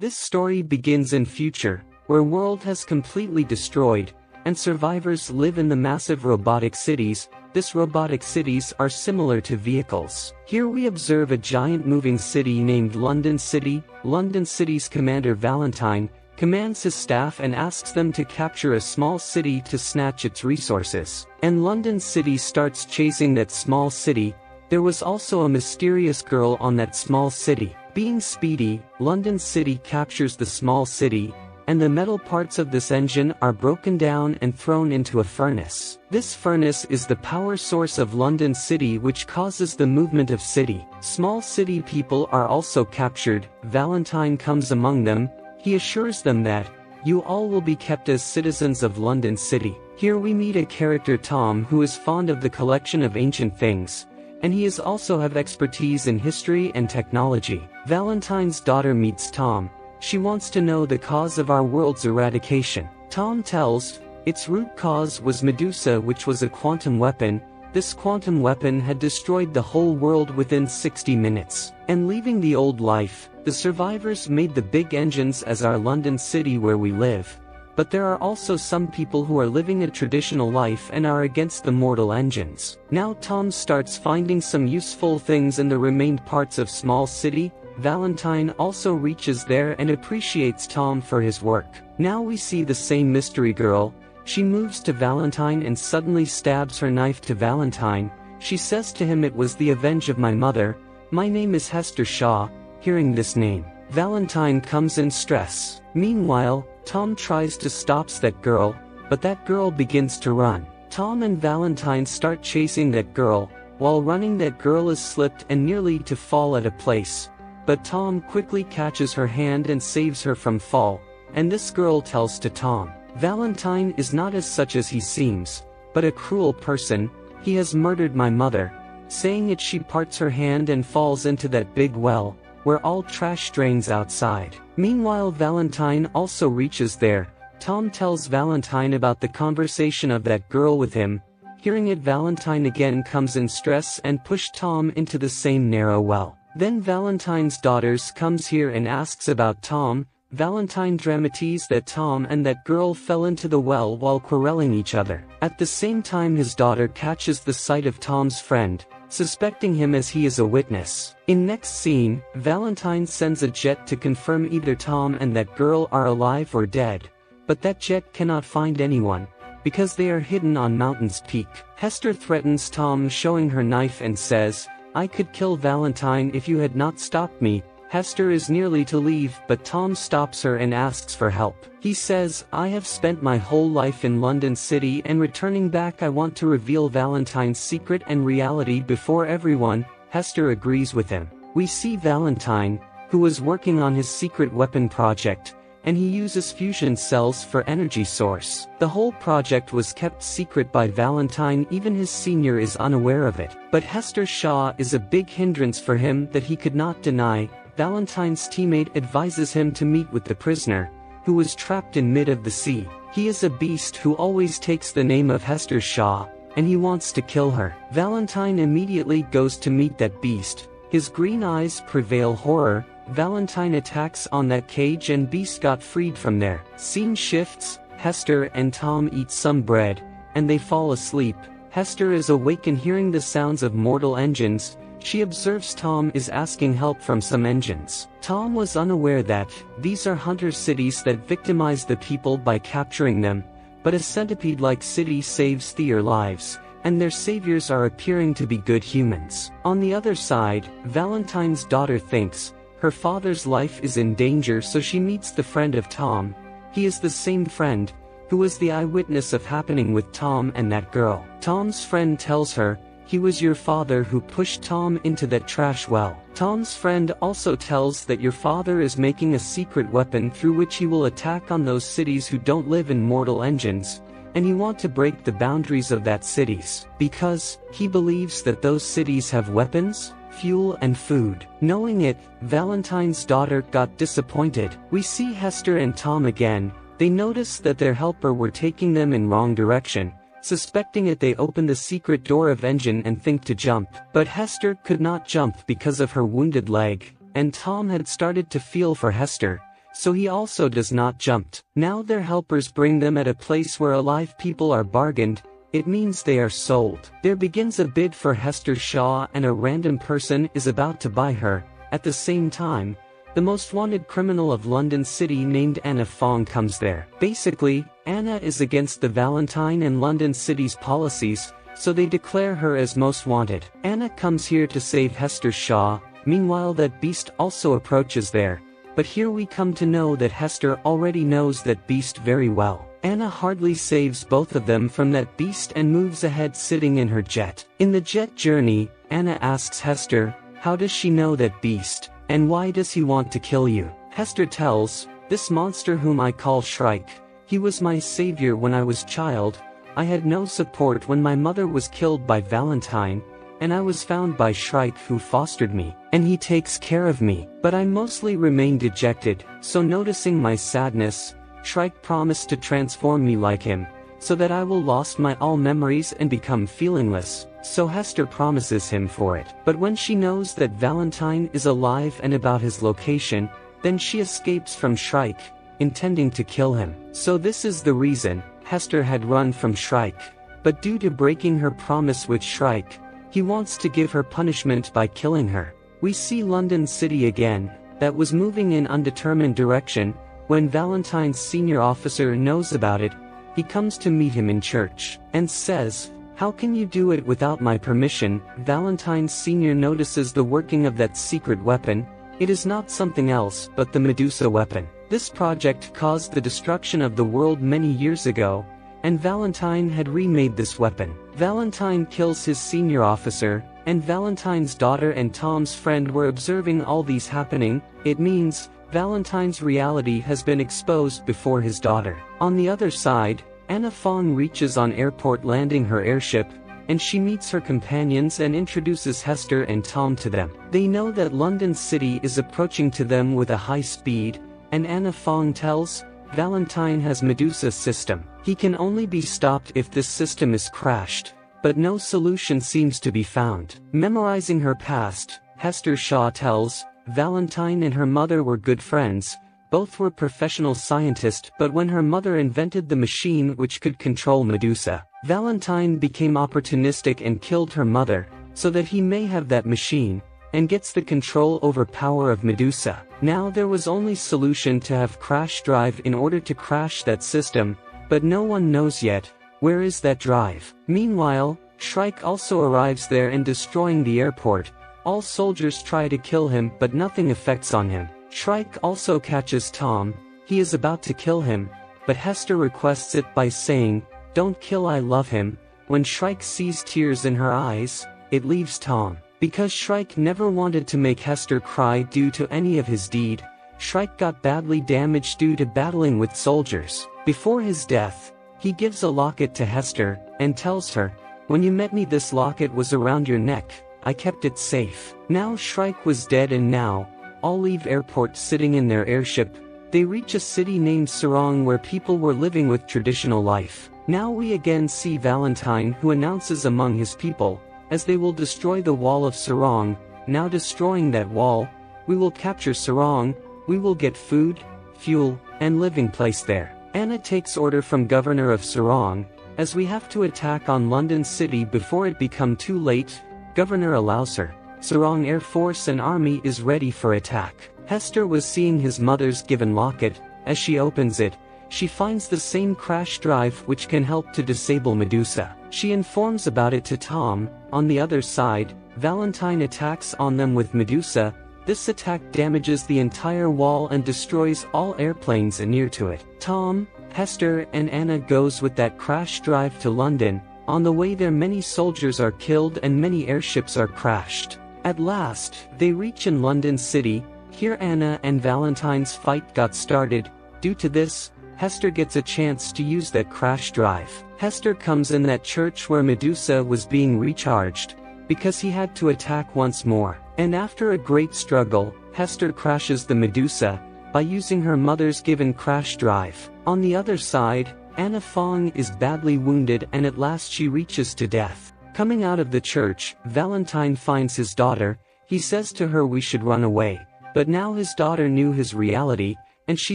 This story begins in future, where world has completely destroyed, and survivors live in the massive robotic cities. These robotic cities are similar to vehicles. Here we observe a giant moving city named London City. London City's commander Valentine commands his staff and asks them to capture a small city to snatch its resources. And London City starts chasing that small city. There was also a mysterious girl on that small city. Being speedy, London City captures the small city, and the metal parts of this engine are broken down and thrown into a furnace. This furnace is the power source of London City, which causes the movement of city. Small city people are also captured. Valentine comes among them. He assures them that, "You all will be kept as citizens of London City." Here we meet a character Tom who is fond of the collection of ancient things, and he is also have expertise in history and technology. Valentine's daughter meets Tom. She wants to know the cause of our world's eradication. Tom tells, its root cause was Medusa, which was a quantum weapon. This quantum weapon had destroyed the whole world within 60 minutes. And leaving the old life, the survivors made the big engines as our London City where we live. But there are also some people who are living a traditional life and are against the mortal engines. Now Tom starts finding some useful things in the remained parts of small city. Valentine also reaches there and appreciates Tom for his work. Now we see the same mystery girl. She moves to Valentine and suddenly stabs her knife to Valentine. She says to him, "It was the avenge of my mother. My name is Hester Shaw." Hearing this name, Valentine comes in stress. Meanwhile, Tom tries to stop that girl, but that girl begins to run. Tom and Valentine start chasing that girl. While running, that girl is slipped and nearly to fall at a place. But Tom quickly catches her hand and saves her from fall, and this girl tells to Tom, "Valentine is not as such as he seems, but a cruel person. He has murdered my mother." Saying it, she parts her hand and falls into that big well, where all trash drains outside. Meanwhile, Valentine also reaches there. Tom tells Valentine about the conversation of that girl with him. Hearing it, Valentine again comes in stress and pushes Tom into the same narrow well. Then Valentine's daughters comes here and asks about Tom. Valentine dramatises that Tom and that girl fell into the well while quarreling each other. At the same time, his daughter catches the sight of Tom's friend, suspecting him as he is a witness. In next scene, Valentine sends a jet to confirm either Tom and that girl are alive or dead, but that jet cannot find anyone, because they are hidden on Mountain's peak. Hester threatens Tom, showing her knife, and says, "I could kill Valentine if you had not stopped me." Hester is nearly to leave, but Tom stops her and asks for help. He says, "I have spent my whole life in London City, and returning back I want to reveal Valentine's secret and reality before everyone." Hester agrees with him. We see Valentine, who was working on his secret weapon project, and he uses fusion cells for energy source. The whole project was kept secret by Valentine, even his senior is unaware of it. But Hester Shaw is a big hindrance for him that he could not deny. Valentine's teammate advises him to meet with the prisoner, who was trapped in mid of the sea. He is a beast who always takes the name of Hester Shaw, and he wants to kill her. Valentine immediately goes to meet that beast. His green eyes prevail horror. Valentine attacks on that cage and beast got freed from there. Scene shifts. Hester and Tom eat some bread, and they fall asleep. Hester is awakened hearing the sounds of mortal engines. She observes Tom is asking help from some engines. Tom was unaware that these are hunter cities that victimize the people by capturing them, but a centipede-like city saves their lives, and their saviors are appearing to be good humans. On the other side, Valentine's daughter thinks her father's life is in danger, so she meets the friend of Tom. He is the same friend who was the eyewitness of happening with Tom and that girl. Tom's friend tells her, "He was your father who pushed Tom into that trash well." Tom's friend also tells that your father is making a secret weapon through which he will attack on those cities who don't live in mortal engines, and he want to break the boundaries of that cities, because he believes that those cities have weapons, fuel and food. Knowing it, Valentine's daughter got disappointed. We see Hester and Tom again. They notice that their helper were taking them in wrong direction. Suspecting it, they open the secret door of engine and think to jump. But Hester could not jump because of her wounded leg, and Tom had started to feel for Hester. so he also does not jump. Now their helpers bring them at a place where alive people are bargained. It means they are sold. There begins a bid for Hester Shaw, and a random person is about to buy her. At the same time, the most wanted criminal of London City named Anna Fong comes there. Basically, Anna is against the Valentine and London City's policies, so they declare her as most wanted. Anna comes here to save Hester Shaw. Meanwhile, that Beast also approaches there. But here we come to know that Hester already knows that Beast very well. Anna hardly saves both of them from that Beast and moves ahead sitting in her jet. In the jet journey, Anna asks Hester, how does she know that Beast, and why does he want to kill you? Hester tells, this monster whom I call Shrike, he was my savior when I was child. I had no support when my mother was killed by Valentine, and I was found by Shrike who fostered me, and he takes care of me. But I mostly remain dejected, so noticing my sadness, Shrike promised to transform me like him, so that I will lost my all memories and become feelingless. So Hester promises him for it. But when she knows that Valentine is alive and about his location, then she escapes from Shrike, intending to kill him. So this is the reason Hester had run from Shrike. But due to breaking her promise with Shrike, he wants to give her punishment by killing her. We see London City again, that was moving in undetermined direction. When Valentine's senior officer knows about it, he comes to meet him in church, and says, how can you do it without my permission? Valentine Sr. notices the working of that secret weapon. It is not something else but the Medusa weapon. This project caused the destruction of the world many years ago, and Valentine had remade this weapon. Valentine kills his senior officer, and Valentine's daughter and Tom's friend were observing all these happening. It means Valentine's reality has been exposed before his daughter. On the other side, Anna Fong reaches on airport landing her airship, and she meets her companions and introduces Hester and Tom to them. They know that London City is approaching to them with a high speed, and Anna Fong tells Valentine has Medusa's system. He can only be stopped if this system is crashed, but no solution seems to be found. Memorizing her past, Hester Shaw tells Valentine and her mother were good friends. Both were professional scientists, but when her mother invented the machine which could control Medusa, Valentine became opportunistic and killed her mother, so that he may have that machine, and gets the control over power of Medusa. Now there was only solution to have crash drive in order to crash that system, but no one knows yet, where is that drive? Meanwhile, Shrike also arrives there and destroying the airport. All soldiers try to kill him but nothing affects on him. Shrike also catches Tom. He is about to kill him, but Hester requests it by saying, don't kill, I love him. When Shrike sees tears in her eyes, it leaves Tom. Because Shrike never wanted to make Hester cry due to any of his deed, Shrike got badly damaged due to battling with soldiers. Before his death, he gives a locket to Hester, and tells her, when you met me this locket was around your neck, I kept it safe. Now Shrike was dead and now, all leave airport sitting in their airship. They reach a city named Sarong where people were living with traditional life. Now we again see Valentine who announces among his people, as they will destroy the wall of Sarong. Now destroying that wall, we will capture Sarong, we will get food, fuel, and living place there. Anna takes order from governor of Sarong, as we have to attack on London City before it become too late. Governor allows her. Sarong Air Force and Army is ready for attack. Hester was seeing his mother's given locket. As she opens it, she finds the same crash drive which can help to disable Medusa. She informs about it to Tom. On the other side, Valentine attacks on them with Medusa. This attack damages the entire wall and destroys all airplanes near to it. Tom, Hester and Anna goes with that crash drive to London. On the way there many soldiers are killed and many airships are crashed. At last, they reach in London City. Here Anna and Valentine's fight got started. Due to this, Hester gets a chance to use that crash drive. Hester comes in that church where Medusa was being recharged, because he had to attack once more. And after a great struggle, Hester crashes the Medusa, by using her mother's given crash drive. On the other side, Anna Fong is badly wounded and at last she reaches to death. Coming out of the church, Valentine finds his daughter. He says to her we should run away, but now his daughter knew his reality, and she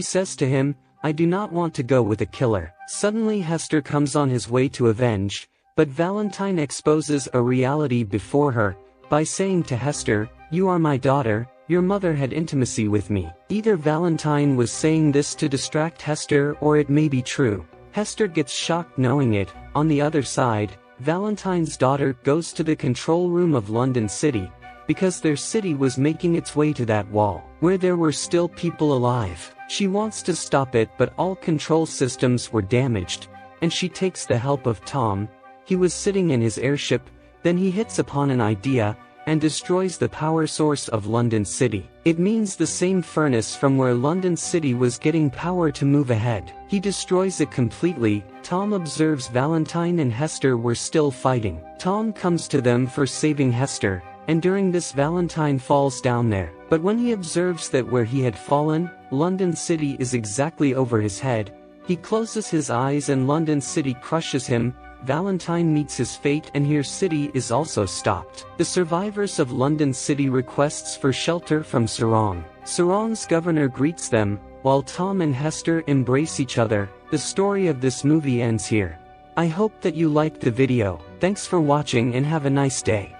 says to him, "I do not want to go with a killer." Suddenly Hester comes on his way to avenge, but Valentine exposes a reality before her, by saying to Hester, "You are my daughter, your mother had intimacy with me." Either Valentine was saying this to distract Hester or it may be true. Hester gets shocked knowing it. On the other side, Valentine's daughter goes to the control room of London City, because their city was making its way to that wall, where there were still people alive. She wants to stop it but all control systems were damaged, and she takes the help of Tom. He was sitting in his airship, then he hits upon an idea, and destroys the power source of London City. It means the same furnace from where London City was getting power to move ahead. He destroys it completely. Tom observes Valentine and Hester were still fighting. Tom comes to them for saving Hester, and during this Valentine falls down there. But when he observes that where he had fallen, London City is exactly over his head, he closes his eyes and London City crushes him. Valentine meets his fate and here City is also stopped. The survivors of London City requests for shelter from Sarong. Sarong's governor greets them, while Tom and Hester embrace each other. The story of this movie ends here. I hope that you liked the video. Thanks for watching and have a nice day.